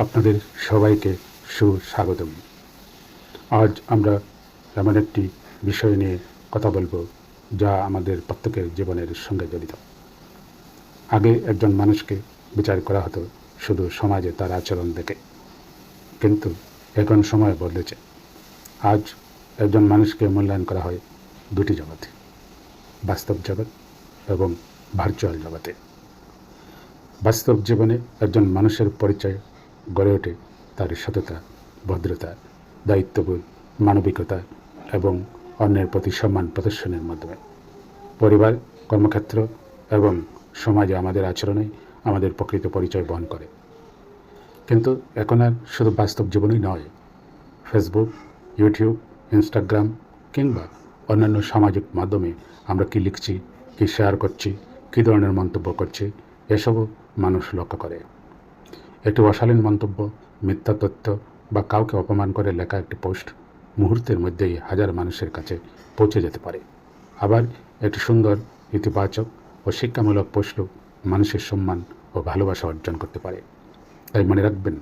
আপনাদের সবাইকে সুস্বাগতম। আজ আমরা এমন একটি বিষয় নিয়ে কথা বলবো যা আমাদের প্রত্যেকের জীবনের সঙ্গে জড়িত। আগে একজন মানুষকে বিচার করা হতো শুধু সমাজে তার আচরণ দেখে, কিন্তু এখন সময় বদলেছে। আজ একজন মানুষকে মূল্যায়ন করা হয় দুটি জগতে, বাস্তব জগৎ এবং ভার্চুয়াল জগতে। বাস্তব জীবনে একজন মানুষের পরিচয় গড়ে ওঠে তার সততা, ভদ্রতা, দায়িত্ববোধ, মানবিকতা এবং অন্যের প্রতি সম্মান প্রদর্শনের মাধ্যমে। পরিবার, কর্মক্ষেত্র এবং সমাজে আমাদের আচরণে আমাদের প্রকৃত পরিচয় বহন করে। কিন্তু এখন আর শুধু বাস্তব জীবনই নয়, ফেসবুক, ইউটিউব, ইনস্টাগ্রাম কিংবা অন্যান্য সামাজিক মাধ্যমে আমরা কী লিখছি, কী শেয়ার করছি, কী ধরনের মন্তব্য করছি, এসবও মানুষ লক্ষ্য করে। একটি অশালীন মন্তব্য, মিথ্যা তথ্য বা কাউকে অপমান করে লেখা একটি পোস্ট মুহূর্তের মধ্যেই হাজার মানুষের কাছে পৌঁছে যেতে পারে। আবার একটি সুন্দর, ইতিবাচক ও শিক্ষামূলক পোস্টও মানুষের সম্মান ও ভালোবাসা অর্জন করতে পারে। তাই মনে রাখবেন,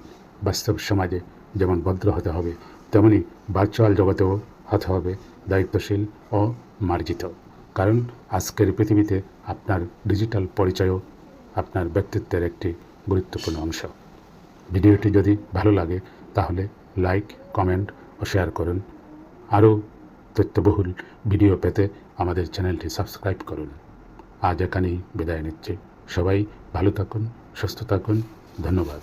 বাস্তব সমাজে যেমন ভদ্র হতে হবে, তেমনি ভার্চুয়াল জগতেও হতে হবে দায়িত্বশীল ও মার্জিত। কারণ আজকের পৃথিবীতে আপনার ডিজিটাল পরিচয়ও আপনার ব্যক্তিত্বের একটি গুরুত্বপূর্ণ অংশ। ভিডিওটি যদি ভালো লাগে তাহলে লাইক, কমেন্ট ও শেয়ার করুন। আরও তথ্যবহুল ভিডিও পেতে আমাদের চ্যানেলটি সাবস্ক্রাইব করুন। আজ এখানেই বিদায় নিচ্ছি। সবাই ভালো থাকুন, সুস্থ থাকুন। ধন্যবাদ।